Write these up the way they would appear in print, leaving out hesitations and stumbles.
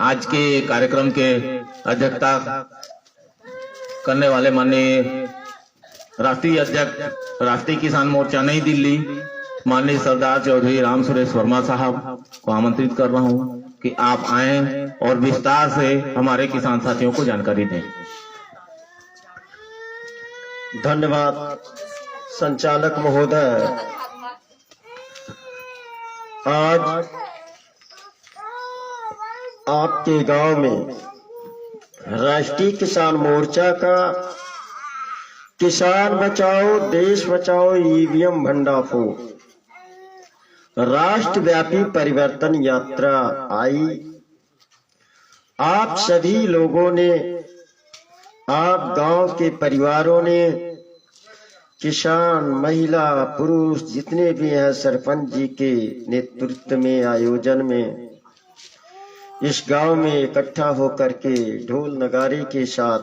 आज के कार्यक्रम के अध्यक्षता करने वाले माननीय राष्ट्रीय अध्यक्ष राष्ट्रीय किसान मोर्चा नई दिल्ली माननीय सरदार चौधरी राम सुरेश वर्मा साहब को आमंत्रित कर रहा हूं कि आप आएं और विस्तार से हमारे किसान साथियों को जानकारी दें। धन्यवाद संचालक महोदय। आज आपके गांव में राष्ट्रीय किसान मोर्चा का किसान बचाओ देश बचाओ ईवीएम भंडाफोड़ राष्ट्रव्यापी परिवर्तन यात्रा आई। आप सभी लोगों ने, आप गांव के परिवारों ने, किसान महिला पुरुष जितने भी हैं, सरपंच जी के नेतृत्व में आयोजन में इस गांव में इकट्ठा होकर के ढोल नगारे के साथ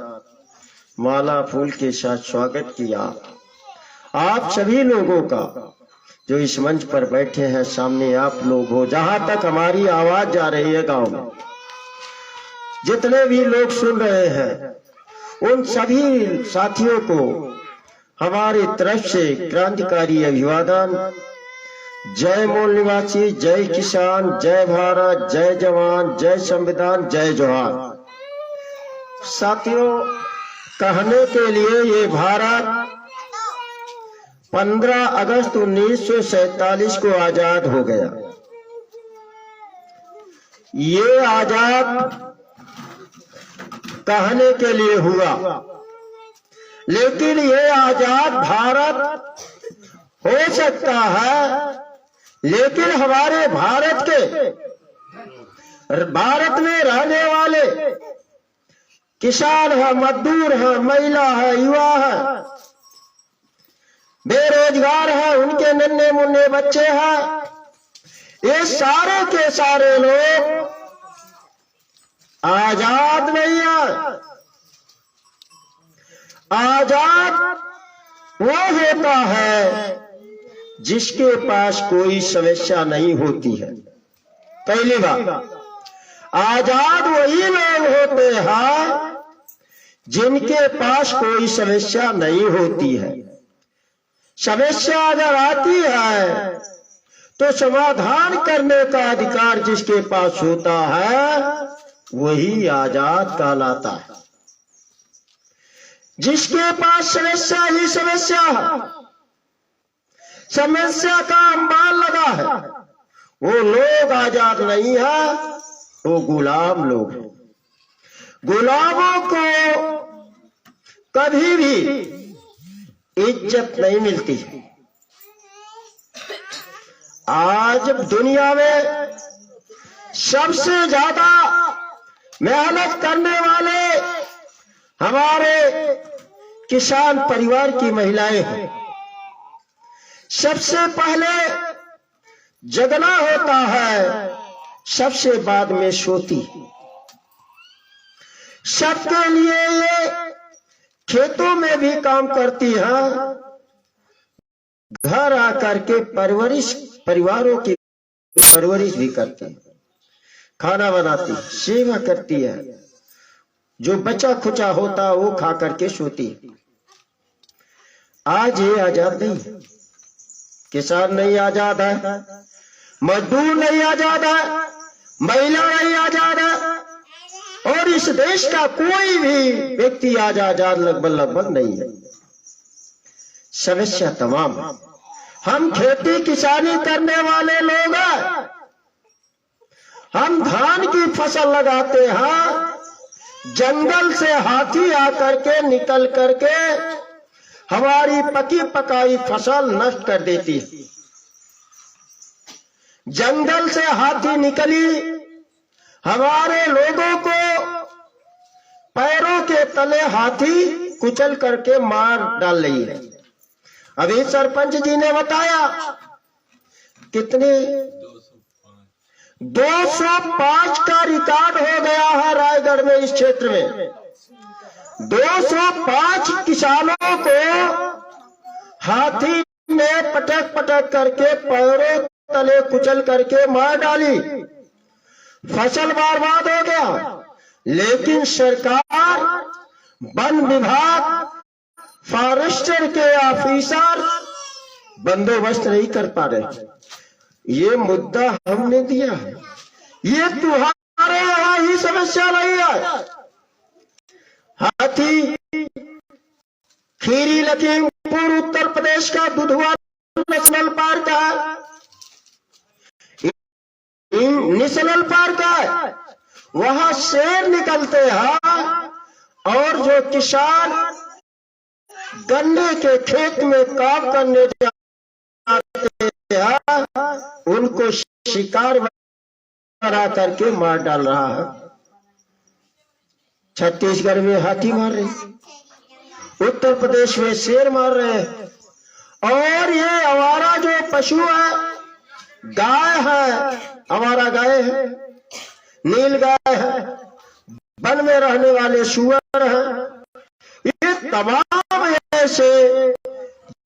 माला फूल के साथ स्वागत किया। आप सभी लोगों का जो इस मंच पर बैठे हैं, सामने आप लोग हो, जहां तक हमारी आवाज जा रही है गांव में, जितने भी लोग सुन रहे हैं, उन सभी साथियों को हमारी तरफ से क्रांतिकारी अभिवादन। जय मूल निवासी, जय किसान, जय भारत, जय जवान, जय संविधान, जय जोहार। साथियों, कहने के लिए ये भारत 15 अगस्त 1947 को आजाद हो गया। ये आजाद कहने के लिए हुआ, लेकिन ये आजाद भारत हो सकता है, लेकिन हमारे भारत में रहने वाले किसान है, मजदूर है, महिला है, युवा है, बेरोजगार है, उनके नन्हे मुन्ने बच्चे हैं, ये सारे के सारे लोग आजाद नहीं है। आजाद वो होता है जिसके पास कोई समस्या नहीं होती है। पहली बात, आजाद वही लोग होते हैं जिनके पास कोई समस्या नहीं होती है। समस्या अगर आती है तो समाधान करने का अधिकार जिसके पास होता है वही आजाद कहलाता है। जिसके पास समस्या ही समस्या है, समस्या का अंबार लगा है, वो लोग आजाद नहीं है, वो गुलाम लोग हैं। गुलामों को कभी भी इज्जत नहीं मिलती है। आज दुनिया में सबसे ज्यादा मेहनत करने वाले हमारे किसान परिवार की महिलाएं हैं। सबसे पहले जगना होता है, सबसे बाद में सोती। सबके लिए ये खेतों में भी काम करती है, घर आकर के परिवारों की परवरिश भी करती है, खाना बनाती, सेवा करती है, जो बचा खुचा होता वो खा करके सोती। आज ये आजाद नहीं, किसान नहीं आजाद है, मजदूर नहीं आजाद है, महिला नहीं आजाद है, और इस देश का कोई भी व्यक्ति आज आजाद लगभग नहीं है। समस्या तमाम है। हम खेती किसानी करने वाले लोग हैं, हम धान की फसल लगाते हैं, जंगल से हाथी आकर के निकल करके हमारी पकी पकाई फसल नष्ट कर देती है। जंगल से हाथी निकली, हमारे लोगों को पैरों के तले हाथी कुचल करके मार डाल रही है। अभी सरपंच जी ने बताया कितने 205 का रिकॉर्ड हो गया है रायगढ़ में, इस क्षेत्र में 205 किसानों को हाथी ने पटक पटक करके पैरों तले कुचल करके मार डाली। फसल बर्बाद हो गया, लेकिन सरकार, वन विभाग, फॉरेस्टर के ऑफिसर बंदोबस्त नहीं कर पा रहे। ये मुद्दा हमने दिया है, ये तुम्हारे यहाँ ही समस्या नहीं है। हाथी खीरी लखीमपुर उत्तर प्रदेश का दुधवा नेशनल पार्क है, नेशनल पार्क है, वहां शेर निकलते हैं और जो किसान गन्ने के खेत में काम करने जाते हैं उनको शिकार बना करके मार डाल रहा है। छत्तीसगढ़ में हाथी मार रहे, उत्तर प्रदेश में शेर मार रहे हैं। और ये आवारा जो पशु है, गाय है, आवारा गाय है, नील गाय है, वन में रहने वाले सुअर हैं, ये तमाम ऐसे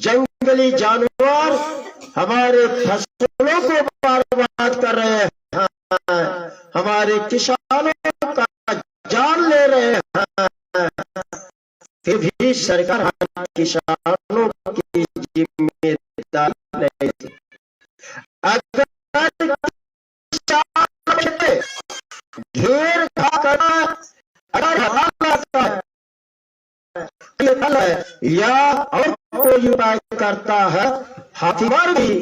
जंगली जानवर हमारे फसलों को बर्बाद कर रहे हैं, हमारे किसानों का जान ले रहे हैं। फिर भी सरकार किसानों की जिम्मेदारी नहीं थी। अगर घेर करना अगर या और कोई उपाय करता है हाथी मार भी,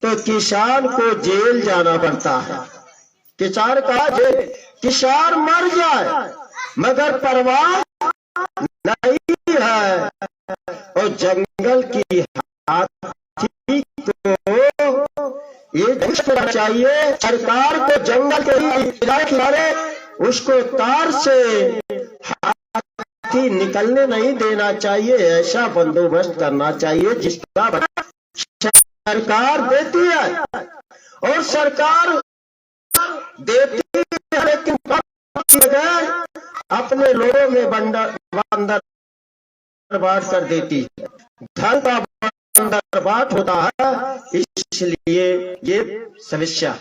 तो किसान को जेल जाना पड़ता है। किसान का जेल, किसान मर जाए मगर परवाह नहीं है। और जंगल की हाथी को ये देखना चाहिए, सरकार को जंगल के किनारे उसको तार से हाथी निकलने नहीं देना चाहिए, ऐसा बंदोबस्त करना चाहिए जिसका सरकार देती है। और सरकार देती है लेकिन अपने लोगों में बंदर बांट कर देती है, धन का बंदर बांट होता है, इसलिए ये समस्या।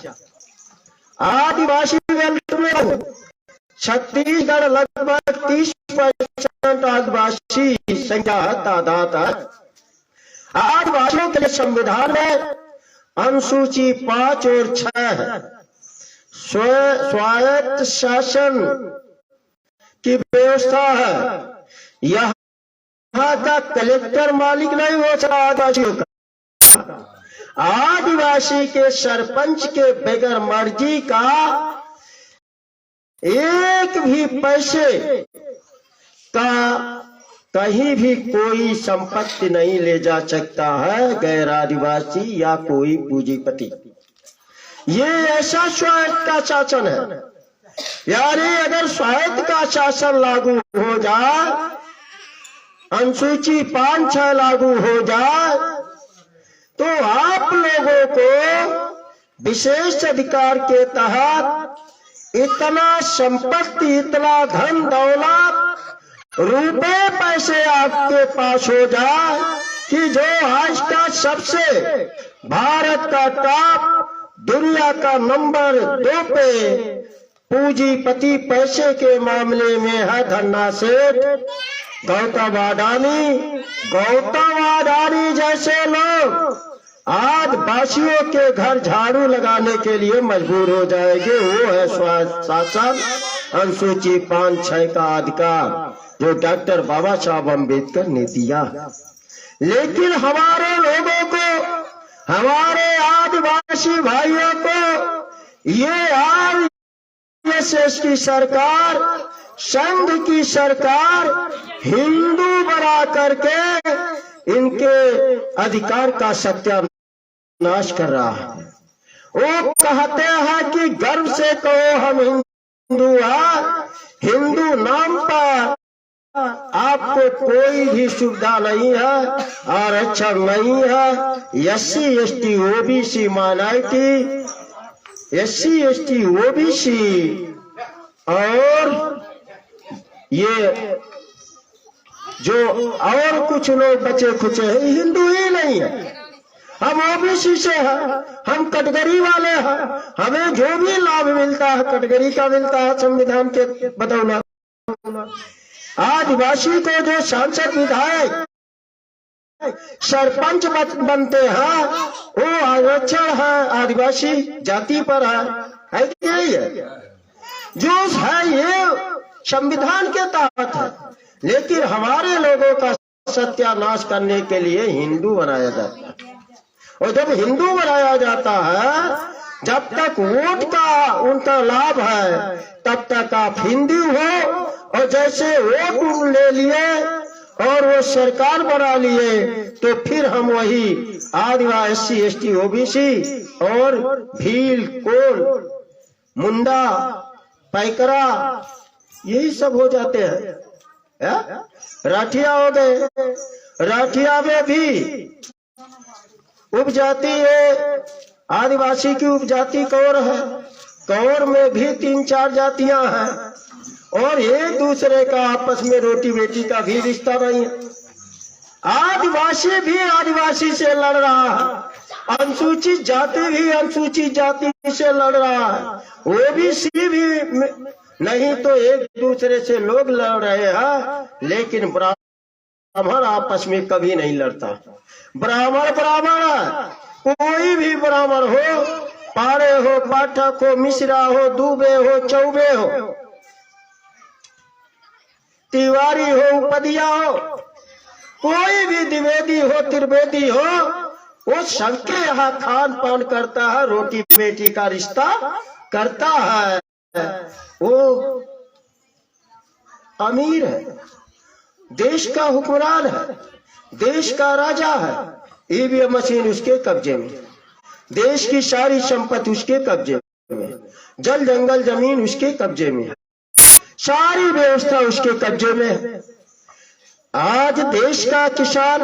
आदिवासी बेल्ट में छत्तीसगढ़ लगभग 30% आदिवासी संख्या है, तादाद है। आदिवासियों के लिए संविधान में अनुसूची 5 और 6 है, स्वायत्त शासन की व्यवस्था है। यहाँ का कलेक्टर मालिक नहीं हो सकता आदिवासियों का। आदिवासी के सरपंच के बगैर मर्जी का एक भी पैसे का कहीं भी कोई संपत्ति नहीं ले जा सकता है गैर आदिवासी या कोई पूंजीपति। ये ऐसा स्वायत्त का शासन है। यानी अगर स्वायत्त का शासन लागू हो जाए, अनुसूची 5-6 लागू हो जाए, तो आप लोगों को विशेष अधिकार के तहत इतना संपत्ति, इतना धन दौलत, रुपए पैसे आपके पास हो जाए कि जो आज का सबसे भारत का टॉप, दुनिया का नंबर 2 पे पूंजीपति पैसे के मामले में है धन्ना सेठ गौतम अडानी जैसे लोग आज वासियों के घर झाड़ू लगाने के लिए मजबूर हो जाएंगे। वो है स्वायत्त शासन, अनुसूची 5-6 का अधिकार जो डॉक्टर बाबा साहब अम्बेडकर ने दिया। लेकिन हमारे लोगों को, हमारे आदिवासी भाइयों को ये आरएसएस की सरकार, संघ की सरकार हिंदू बना करके इनके अधिकार का सत्यानाश कर रहा है। वो कहते हैं कि गर्व से कहो हम हिंदू हैं, हिंदू नाम पर आपको कोई भी सुविधा नहीं है, आरक्षण नहीं है। SC ST OBC minority, SC ST OBC और ये जो और कुछ लोग बचे खुचे हैं, हिंदू ही नहीं है। हम ओबीसी से हैं, हम कैटेगरी वाले हैं, हमें जो भी लाभ मिलता है कैटेगरी का मिलता है संविधान के बदौलत। आदिवासी को जो सांसद विधायक सरपंच बनते हैं वो आरक्षण है, आदिवासी जाति पर है कि नहीं है? जो है ये संविधान के तहत है, लेकिन हमारे लोगों का सत्यानाश करने के लिए हिंदू बनाया जाता है। और जब हिंदू बनाया जाता है, जब तक वोट का उनका लाभ है तब तक आप हिंदू हो, और जैसे वोट ले लिए और वो सरकार बना लिए तो फिर हम वही आदिवासी एसटी ओबीसी और भील कोल मुंडा पैकरा यही सब हो जाते हैं। राठिया हो गए, राठिया में भी उपजाति है, आदिवासी की उपजाति कौर है, कौर में भी 3-4 जातियां हैं और एक दूसरे का आपस में रोटी बेटी का भी रिश्ता नहीं है। आदिवासी भी आदिवासी से लड़ रहा है, अनुसूचित जाति भी अनुसूचित जाति से लड़ रहा है, ओबीसी भी नहीं तो एक दूसरे से लोग लड़ रहे हैं, लेकिन ब्राह्मण आपस में कभी नहीं लड़ता। ब्राह्मण ब्राह्मण है, कोई भी ब्राह्मण हो, पाड़े हो, पाठक हो, मिश्रा हो, दुबे हो, चौबे हो, तिवारी हो, उपदिया हो, कोई भी द्विवेदी हो, त्रिवेदी हो, वो सबके यहाँ खान पान करता है, रोटी बेटी का रिश्ता करता है। वो अमीर है, देश का हुक्मरान है, देश का राजा है। ईवीएम मशीन उसके कब्जे में, देश की सारी संपत्ति उसके कब्जे में, जल जंगल जमीन उसके कब्जे में, सारी व्यवस्था उसके कब्जे में है। आज देश का किसान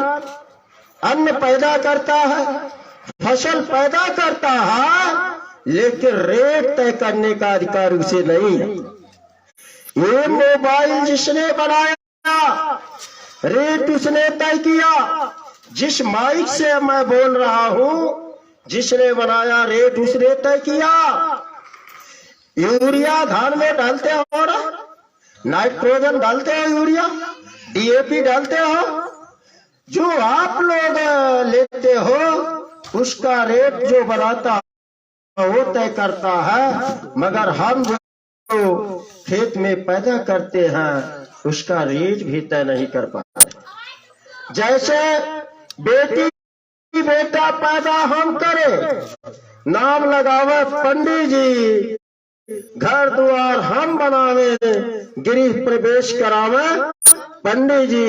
अन्न पैदा करता है, फसल पैदा करता है, लेकिन रेट तय करने का अधिकार उसे नहीं है। ये मोबाइल जिसने बनाया रेट उसने तय किया, जिस माइक से मैं बोल रहा हूं जिसने बनाया रेट उसने तय किया। यूरिया धान में डालते हो ना, नाइट्रोजन डालते हो, यूरिया डीएपी डालते हो, जो आप लोग लेते हो उसका रेट जो बनाता वो तय करता है, मगर हम जो खेत में पैदा करते हैं उसका रेट भी तय नहीं कर पाते। जैसे बेटी बेटा पैदा हम करें, नाम लगावे पंडित जी, घर द्वार हम बनावे, गृह प्रवेश करावे पंडित जी,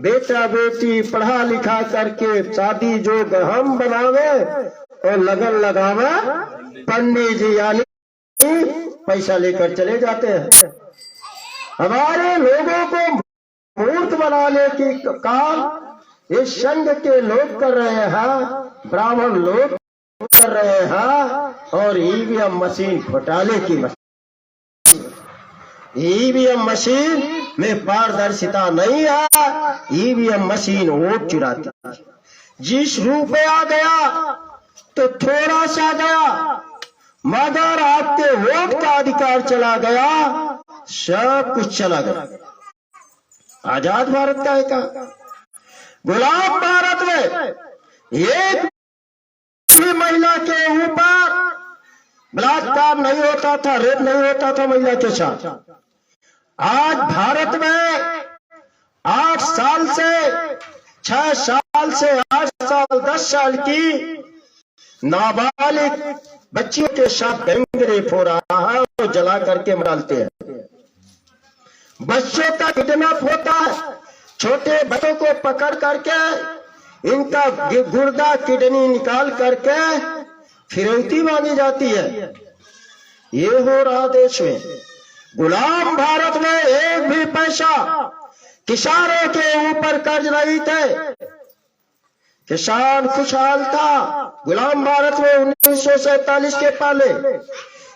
बेटा बेटी पढ़ा लिखा करके शादी जो हम बनावे और लगन लगावे पंडित जी, यानी पैसा लेकर चले जाते हैं। हमारे लोगों को मूर्ख बनाने की काम इस संघ के लोग कर रहे हैं, ब्राह्मण लोग कर रहे हैं, और ईवीएम मशीन घोटाले की मशीन। ईवीएम मशीन में पारदर्शिता नहीं है, ईवीएम मशीन वोट चुराती है। जिस रुपया गया तो थोड़ा सा गया, मगर आपके वोट का अधिकार चला गया, सब कुछ चला गया। आजाद भारत का है का गुलाम भारत में एक भी महिला के ऊपर बलात्कार नहीं होता था, रेप नहीं होता था महिला के साथ। आज भारत में 8 साल से 6 साल से 8 साल 10 साल की नाबालिग बच्चियों के साथ गैंग रेप हो रहा है और जला करके डालते हैं। बच्चों का किडनैप होता है, छोटे बच्चों को पकड़ करके इनका गुर्दा किडनी निकाल करके फिरौती मांगी जाती है। ये हो रहा देश में। गुलाम भारत में एक भी पैसा किसानों के ऊपर कर्ज नहीं थे, किसान खुशहाल था। गुलाम भारत में 1947 के पहले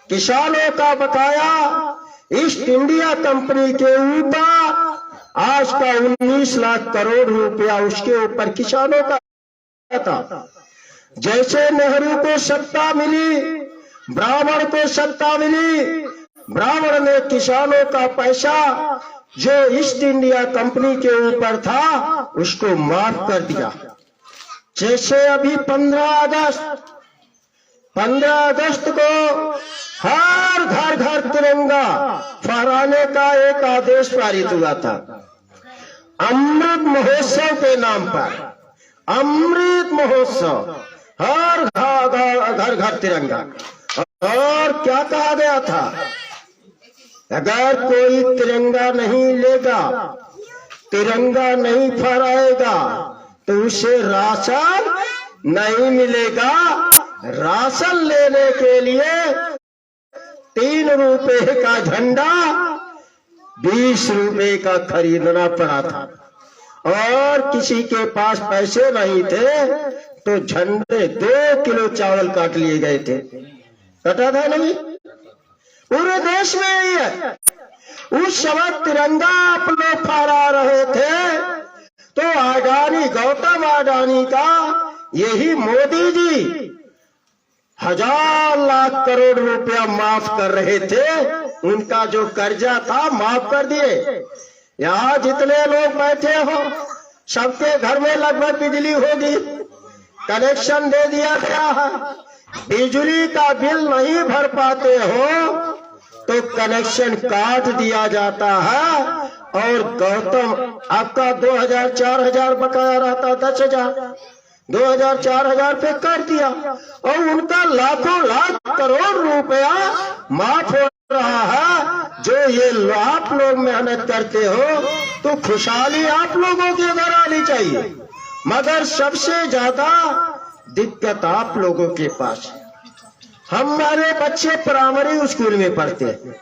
किसानों का बकाया ईस्ट इंडिया कंपनी के ऊपर आज का 19 लाख करोड़ रुपया उसके ऊपर किसानों का था। जैसे नेहरू को सत्ता मिली, ब्राह्मण को सत्ता मिली, ब्राह्मण ने किसानों का पैसा जो ईस्ट इंडिया कंपनी के ऊपर था उसको माफ कर दिया। जैसे अभी 15 अगस्त को हर घर घर तिरंगा फहराने का एक आदेश पारित हुआ था, अमृत महोत्सव के नाम पर। अमृत महोत्सव, हर घर घर तिरंगा। और क्या कहा गया था, अगर कोई तिरंगा नहीं लेगा, तिरंगा नहीं फहराएगा तो उसे राशन नहीं मिलेगा। राशन लेने के लिए 3 रुपए का झंडा 20 रुपए का खरीदना पड़ा था। और किसी के पास पैसे नहीं थे तो झंडे 2 किलो चावल काट लिए गए थे। कटा था नहीं, पूरे देश में यही है। उस समय तिरंगा आप लोग फहरा रहे थे तो अडानी, गौतम अडानी का यही मोदी जी 1000 लाख करोड़ रुपया माफ कर रहे थे। उनका जो कर्जा था माफ कर दिए। यहाँ जितने लोग बैठे हो सबके घर में लगभग बिजली होगी, कनेक्शन दे दिया गया है। बिजली का बिल नहीं भर पाते हो तो कनेक्शन काट दिया जाता है। और गौतम आपका 2000-4000 बकाया रहता, 10,000 2000-4000 पे कर दिया और उनका लाखों लाख करोड़ रुपया माफ हो रहा है। जो ये आप लोग मेहनत करते हो तो खुशहाली आप लोगों के घर आनी चाहिए, मगर सबसे ज्यादा दिक्कत आप लोगों के पास। हमारे बच्चे प्राइमरी स्कूल में पढ़ते हैं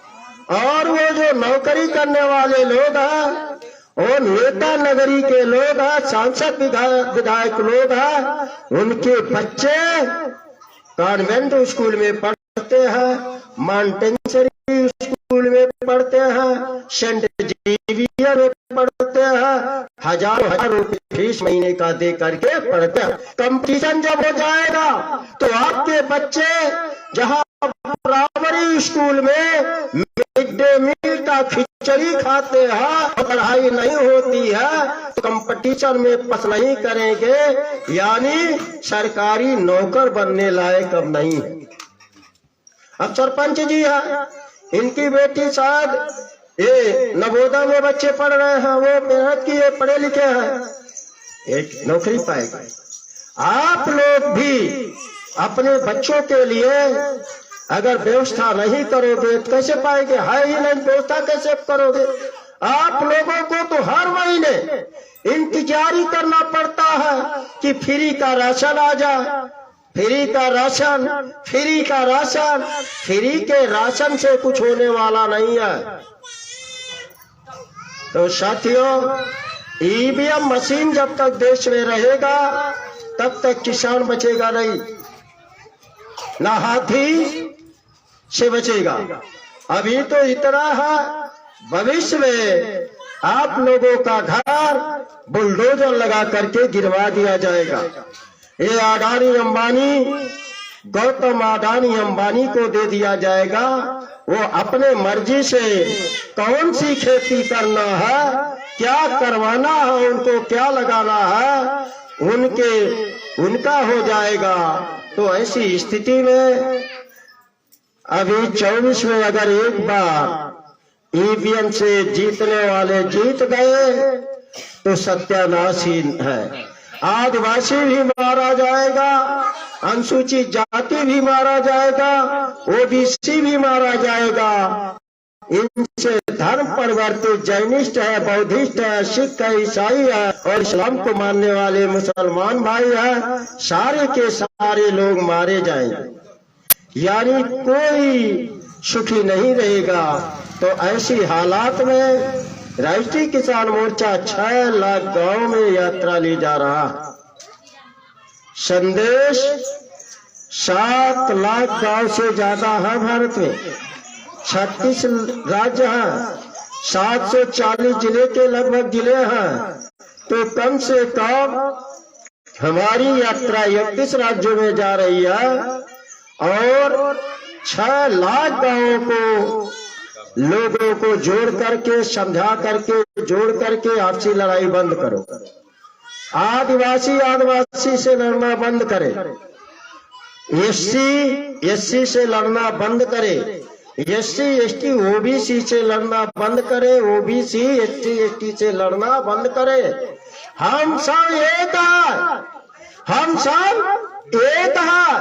और वो जो नौकरी करने वाले लोग हैं वो नेता नगरी के लोग हैं, सांसद विधायक लोग हैं, उनके बच्चे कॉन्वेंट स्कूल में पढ़ते हैं, मॉन्टेसरी स्कूल में पढ़ते हैं, सेंट जेवियर में पढ़ते हैं। हजार रुपए फीस महीने का दे करके पढ़ते हैं। कंपटीशन जब हो जाएगा तो आपके बच्चे जहां प्राइमरी स्कूल में मिड डे मील का खिचड़ी खाते हैं, पढ़ाई नहीं होती है तो कंपटीशन में पास नहीं करेंगे, यानी सरकारी नौकर बनने लायक अब नहीं है। अब सरपंच जी है, इनकी बेटी शायद ये नवोदय में बच्चे पढ़ रहे हैं, वो मेहनत किए, पढ़े लिखे हैं, एक नौकरी पाएगा। आप लोग भी अपने बच्चों के लिए अगर व्यवस्था नहीं करोगे तो कैसे पाएंगे? है ही नहीं, व्यवस्था कैसे करोगे? आप लोगों को तो हर महीने इंतजारी करना पड़ता है कि फ्री का राशन आ जाए, फ्री का राशन, फ्री का राशन। फ्री के राशन से कुछ होने वाला नहीं है। तो साथियों, ईवीएम मशीन जब तक देश में रहेगा तब तक किसान बचेगा नहीं, ना हाथी से बचेगा। अभी तो इतना है, भविष्य में आप लोगों का घर बुलडोजर लगा करके गिरवा दिया जाएगा। ये अडानी अंबानी, गौतम अडानी अंबानी को दे दिया जाएगा। वो अपने मर्जी से कौन सी खेती करना है, क्या करवाना है, उनको क्या लगाना है, उनका हो जाएगा। तो ऐसी स्थिति में अभी 24 में अगर एक बार ईवीएम से जीतने वाले जीत गए तो सत्यानाश ही है। आदिवासी भी मारा जाएगा, अनुसूचित जाति भी मारा जाएगा, ओबीसी भी मारा जाएगा। इनसे धर्म परिवर्तित जैनिस्ट है, बौद्धिस्ट है, सिख है, ईसाई है और इस्लाम को मानने वाले मुसलमान भाई है, सारे के सारे लोग मारे जाएंगे, यानी कोई सुखी नहीं रहेगा। तो ऐसी हालात में राष्ट्रीय किसान मोर्चा 6 लाख गांव में यात्रा ले जा रहा है। संदेश 7 लाख गांव से ज्यादा है भारत में, 36 राज्य हैं, 740 जिले के लगभग जिले हैं। तो कम से कम हमारी यात्रा 31 राज्यों में जा रही है और 6 लाख गांवों को, लोगों को जोड़ करके, समझा करके, जोड़ करके आपसी लड़ाई बंद करो। आदिवासी से लड़ना बंद करे, एससी से लड़ना बंद करे, SC/ST OBC से लड़ना बंद करे, OBC SC/ST से लड़ना बंद करे। हम सब एक हैं, हम सब एक हैं,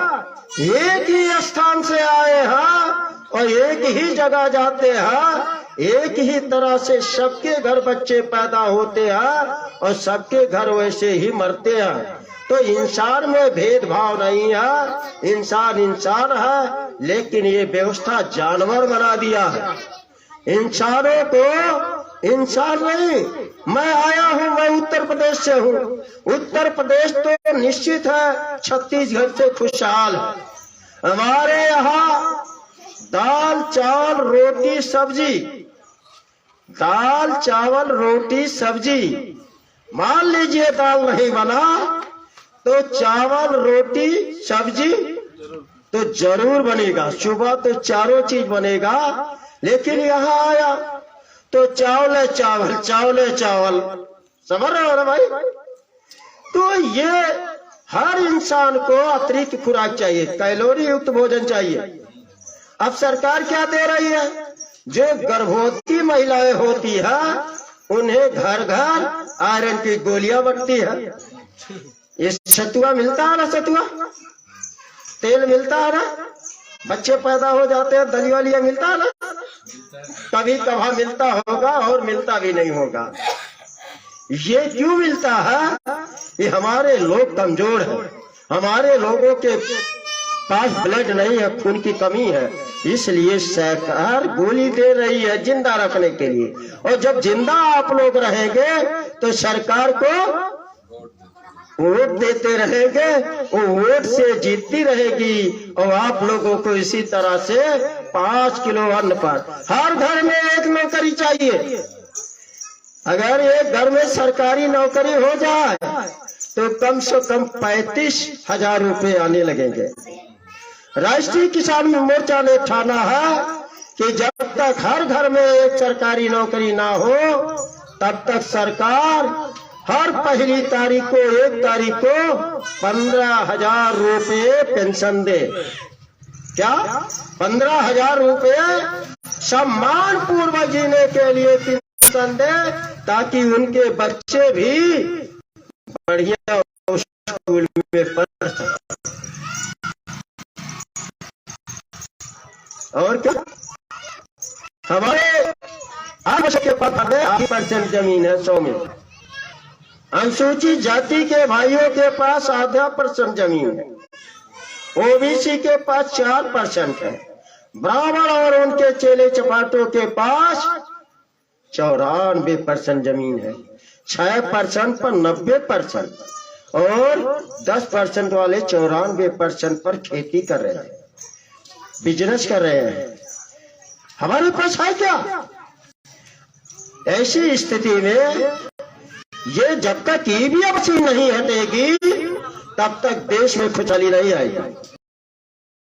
एक ही स्थान से आए हैं और एक ही जगह जाते हैं, एक ही तरह से सबके घर बच्चे पैदा होते हैं और सबके घर वैसे ही मरते हैं। तो इंसान में भेदभाव नहीं है, इंसान इंसान है, लेकिन ये व्यवस्था जानवर बना दिया है। इंसानों को इंसान नहीं। मैं आया हूँ, मैं उत्तर प्रदेश से हूँ। उत्तर प्रदेश तो निश्चित है छत्तीसगढ़ से खुशहाल है। हमारे यहाँ दाल चावल रोटी सब्जी, दाल चावल रोटी सब्जी, मान लीजिए दाल नहीं बना तो चावल रोटी सब्जी तो जरूर बनेगा, सुबह तो चारों चीज बनेगा। लेकिन यहाँ आया तो चावल है चावल, चावल है चावल, समझ रहे हो ना भाई? तो ये हर इंसान को अतिरिक्त खुराक चाहिए, कैलोरी युक्त भोजन चाहिए। अब सरकार क्या दे रही है? जो गर्भवती महिलाएं होती है उन्हें घर घर आयरन की गोलियां बंटती है। ये सतुआ मिलता है ना, सतुआ तेल मिलता है ना, बच्चे पैदा हो जाते हैं, दलिया वलिया मिलता है ना, कभी कभार मिलता होगा और मिलता भी नहीं होगा। ये क्यों मिलता है? ये हमारे लोग कमजोर हैं, हमारे लोगों के पास ब्लड नहीं है, खून की कमी है, इसलिए सरकार गोली दे रही है जिंदा रखने के लिए। और जब जिंदा आप लोग रहेंगे तो सरकार को वोट देते रहेंगे, वो वोट से जीतती रहेगी और आप लोगों को इसी तरह से 5 किलो अन्न पर हर घर में एक नौकरी चाहिए। अगर एक घर में सरकारी नौकरी हो जाए तो कम से कम 35,000 रुपए आने लगेंगे। राष्ट्रीय किसान मोर्चा ने ठाना है कि जब तक हर घर में एक सरकारी नौकरी ना हो तब तक सरकार हर पहली तारीख को, 1 तारीख को 15,000 रुपए पेंशन दे। क्या 15,000 रुपए सम्मान पूर्वक जीने के लिए पेंशन दे, ताकि उनके बच्चे भी बढ़िया स्कूल में पढ़ सकें। और क्या हमारे आवश्यक के पास 8% जमीन है 100 में। अनुसूचित जाति के भाइयों के पास 0.5% जमीन है, ओबीसी के पास 4% है, ब्राह्मण और उनके चेले चपाटों के पास 94% जमीन है। 6% पर 90% और 10% वाले 94% पर खेती कर रहे हैं, बिजनेस कर रहे हैं। हमारे पास है क्या? ऐसी स्थिति में ये जब तक ईवीएम मशीन नहीं हटेगी तब तक देश में खुशहाली नहीं आएगी।